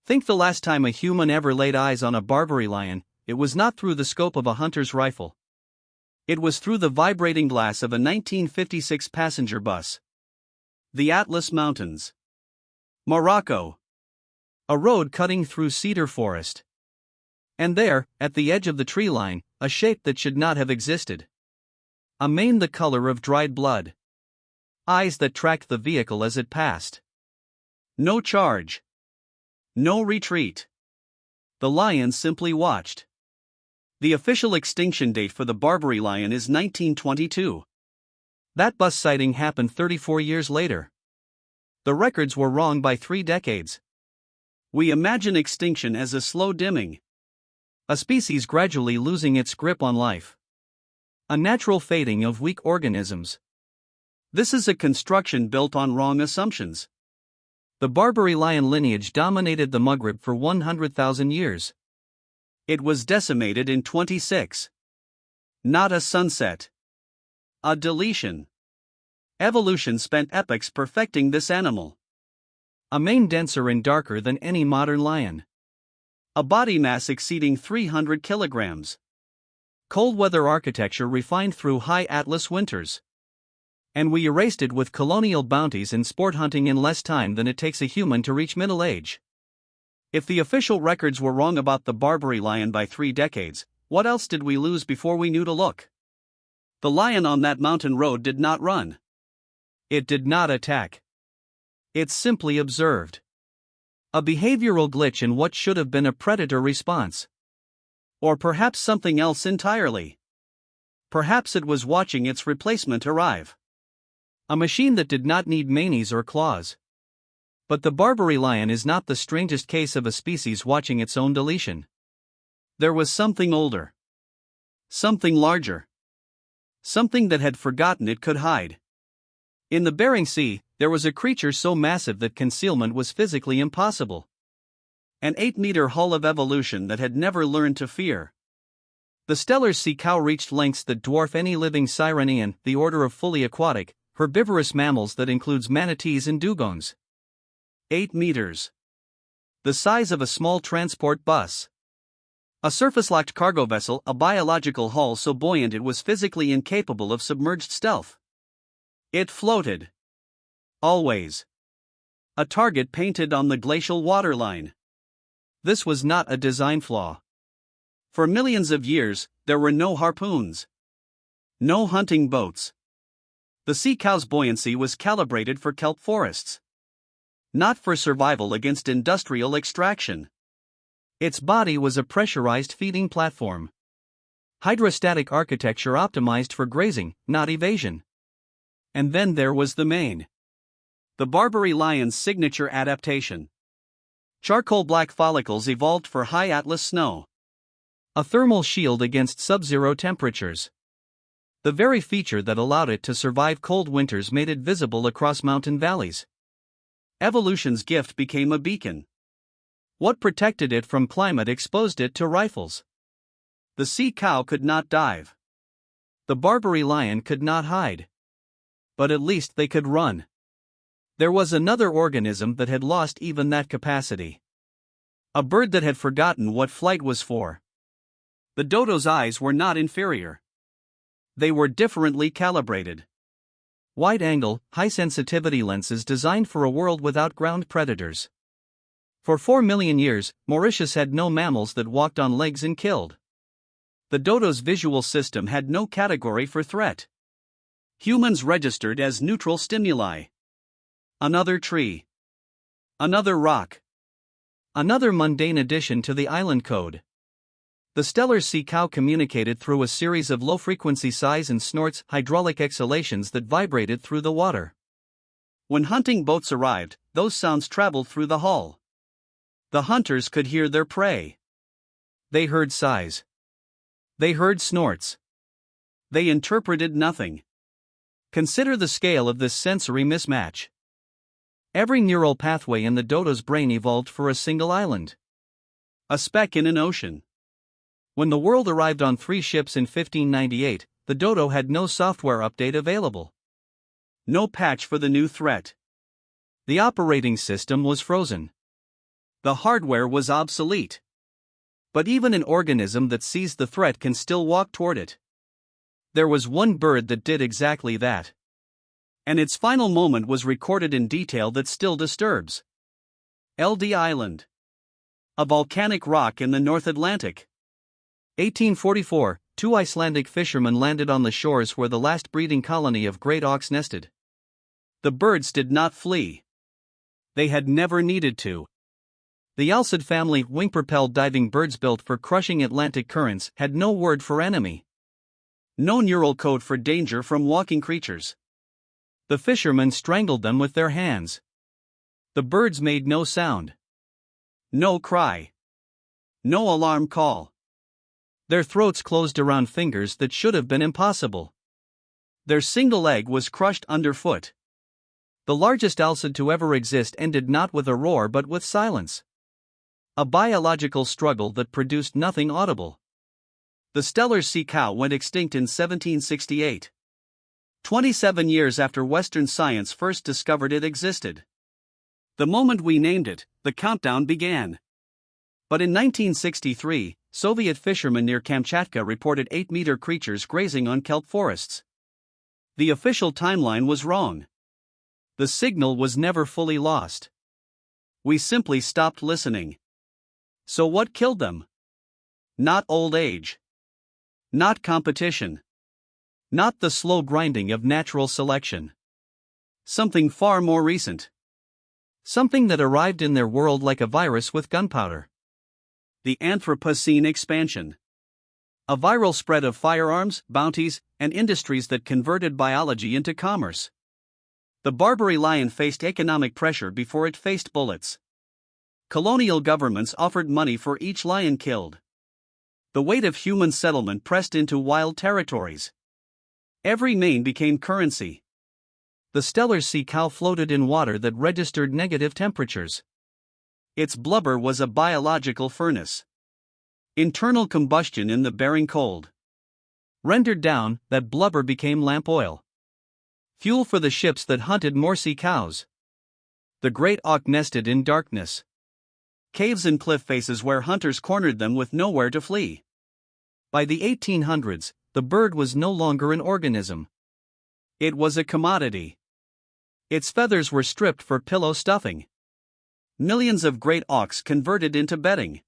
Think the last time a human ever laid eyes on a Barbary lion, it was not through the scope of a hunter's rifle. It was through the vibrating glass of a 1956 passenger bus. The Atlas Mountains. Morocco. A road cutting through cedar forest. And there, at the edge of the tree line, a shape that should not have existed. A mane the color of dried blood. Eyes that tracked the vehicle as it passed. No charge. No retreat. The lion simply watched. The official extinction date for the Barbary lion is 1922. That bus sighting happened 34 years later. The records were wrong by 3 decades. We imagine extinction as a slow dimming. A species gradually losing its grip on life. A natural fading of weak organisms. This is a construction built on wrong assumptions. The Barbary lion lineage dominated the Maghreb for 100,000 years. It was decimated in 26. Not a sunset. A deletion. Evolution spent epochs perfecting this animal. A mane denser and darker than any modern lion. A body mass exceeding 300 kilograms. Cold weather architecture refined through high Atlas winters. And we erased it with colonial bounties and sport hunting in less time than it takes a human to reach middle age. If the official records were wrong about the Barbary lion by 3 decades, what else did we lose before we knew to look? The lion on that mountain road did not run. It did not attack. It simply observed. A behavioral glitch in what should have been a predator response. Or perhaps something else entirely. Perhaps it was watching its replacement arrive. A machine that did not need manes or claws. But the Barbary lion is not the strangest case of a species watching its own deletion. There was something older. Something larger. Something that had forgotten it could hide. In the Bering Sea, there was a creature so massive that concealment was physically impossible. An 8-meter hull of evolution that had never learned to fear. The Steller's sea cow reached lengths that dwarf any living sirenian, the order of fully aquatic, herbivorous mammals that includes manatees and dugongs. 8 meters. The size of a small transport bus. A surface-locked cargo vessel, a biological hull so buoyant it was physically incapable of submerged stealth. It floated. Always. A target painted on the glacial waterline. This was not a design flaw. For millions of years, there were no harpoons. No hunting boats. The sea cow's buoyancy was calibrated for kelp forests. Not for survival against industrial extraction. Its body was a pressurized feeding platform. Hydrostatic architecture optimized for grazing, not evasion. And then there was the mane. The Barbary lion's signature adaptation. Charcoal black follicles evolved for high Atlas snow. A thermal shield against sub-zero temperatures. The very feature that allowed it to survive cold winters made it visible across mountain valleys. Evolution's gift became a beacon. What protected it from climate exposed it to rifles. The sea cow could not dive. The Barbary lion could not hide. But at least they could run. There was another organism that had lost even that capacity. A bird that had forgotten what flight was for. The dodo's eyes were not inferior. They were differently calibrated. Wide-angle, high-sensitivity lenses designed for a world without ground predators. For 4 million years, Mauritius had no mammals that walked on legs and killed. The dodo's visual system had no category for threat. Humans registered as neutral stimuli. Another tree. Another rock. Another mundane addition to the island code. The Steller sea cow communicated through a series of low-frequency sighs and snorts, hydraulic exhalations that vibrated through the water. When hunting boats arrived, those sounds traveled through the hull. The hunters could hear their prey. They heard sighs. They heard snorts. They interpreted nothing. Consider the scale of this sensory mismatch. Every neural pathway in the dodo's brain evolved for a single island. A speck in an ocean. When the world arrived on 3 ships in 1598, the dodo had no software update available. No patch for the new threat. The operating system was frozen. The hardware was obsolete. But even an organism that sees the threat can still walk toward it. There was one bird that did exactly that. And its final moment was recorded in detail that still disturbs. LD Island. A volcanic rock in the North Atlantic. 1844, two Icelandic fishermen landed on the shores where the last breeding colony of great auks nested. The birds did not flee. They had never needed to. The Alcid family wing-propelled diving birds built for crushing Atlantic currents had no word for enemy. No neural code for danger from walking creatures. The fishermen strangled them with their hands. The birds made no sound. No cry. No alarm call. Their throats closed around fingers that should have been impossible. Their single egg was crushed underfoot. The largest alcid to ever exist ended not with a roar but with silence. A biological struggle that produced nothing audible. The Steller sea cow went extinct in 1768. 27 years after Western science first discovered it existed. The moment we named it, the countdown began. But in 1963, Soviet fishermen near Kamchatka reported 8-meter creatures grazing on kelp forests. The official timeline was wrong. The signal was never fully lost. We simply stopped listening. So what killed them? Not old age. Not competition. Not the slow grinding of natural selection. Something far more recent. Something that arrived in their world like a virus with gunpowder. The Anthropocene expansion. A viral spread of firearms, bounties, and industries that converted biology into commerce. The Barbary Lion faced economic pressure before it faced bullets. Colonial governments offered money for each lion killed. The weight of human settlement pressed into wild territories. Every mane became currency. The Steller sea cow floated in water that registered negative temperatures. Its blubber was a biological furnace. Internal combustion in the bearing cold. Rendered down, that blubber became lamp oil. Fuel for the ships that hunted more sea cows. The great auk nested in darkness. Caves and cliff faces where hunters cornered them with nowhere to flee. By the 1800s, the bird was no longer an organism. It was a commodity. Its feathers were stripped for pillow stuffing. Millions of great auks converted into bedding.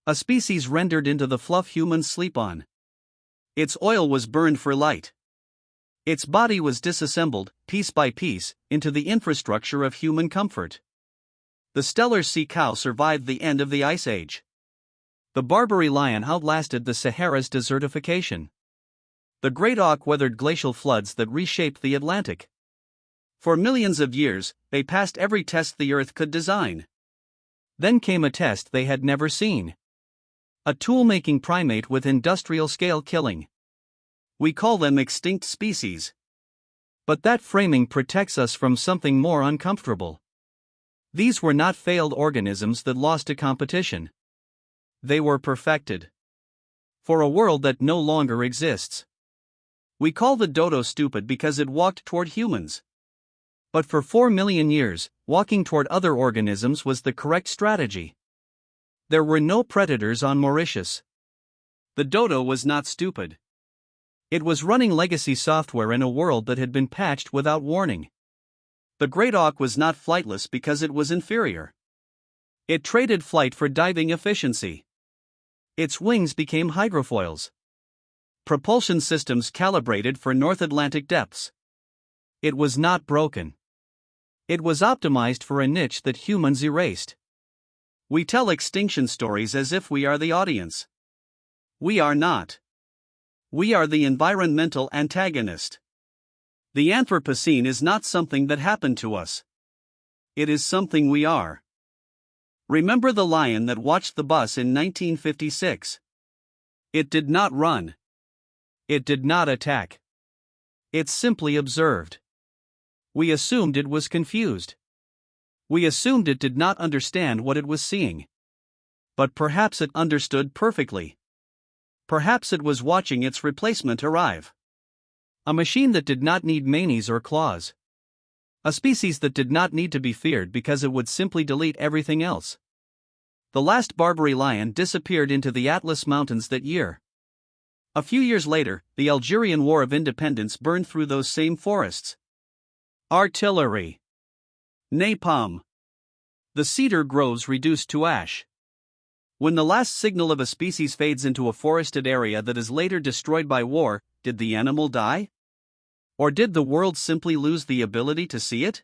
A species rendered into the fluff humans sleep on. Its oil was burned for light. Its body was disassembled, piece by piece, into the infrastructure of human comfort. The Steller sea cow survived the end of the Ice Age. The Barbary lion outlasted the Sahara's desertification. The great auk weathered glacial floods that reshaped the Atlantic. For millions of years, they passed every test the Earth could design. Then came a test they had never seen. A tool-making primate with industrial-scale killing. We call them extinct species. But that framing protects us from something more uncomfortable. These were not failed organisms that lost to competition. They were perfected. For a world that no longer exists. We call the dodo stupid because it walked toward humans. But for 4 million years, walking toward other organisms was the correct strategy. There were no predators on Mauritius. The dodo was not stupid. It was running legacy software in a world that had been patched without warning. The great auk was not flightless because it was inferior. It traded flight for diving efficiency. Its wings became hydrofoils. Propulsion systems calibrated for North Atlantic depths. It was not broken. It was optimized for a niche that humans erased. We tell extinction stories as if we are the audience. We are not. We are the environmental antagonist. The Anthropocene is not something that happened to us. It is something we are. Remember the lion that watched the bus in 1956? It did not run. It did not attack. It simply observed. We assumed it was confused. We assumed it did not understand what it was seeing. But perhaps it understood perfectly. Perhaps it was watching its replacement arrive. A machine that did not need manes or claws. A species that did not need to be feared because it would simply delete everything else. The last Barbary lion disappeared into the Atlas Mountains that year. A few years later, the Algerian War of Independence burned through those same forests. Artillery. Napalm. The cedar groves reduced to ash. When the last signal of a species fades into a forested area that is later destroyed by war, did the animal die? Or did the world simply lose the ability to see it?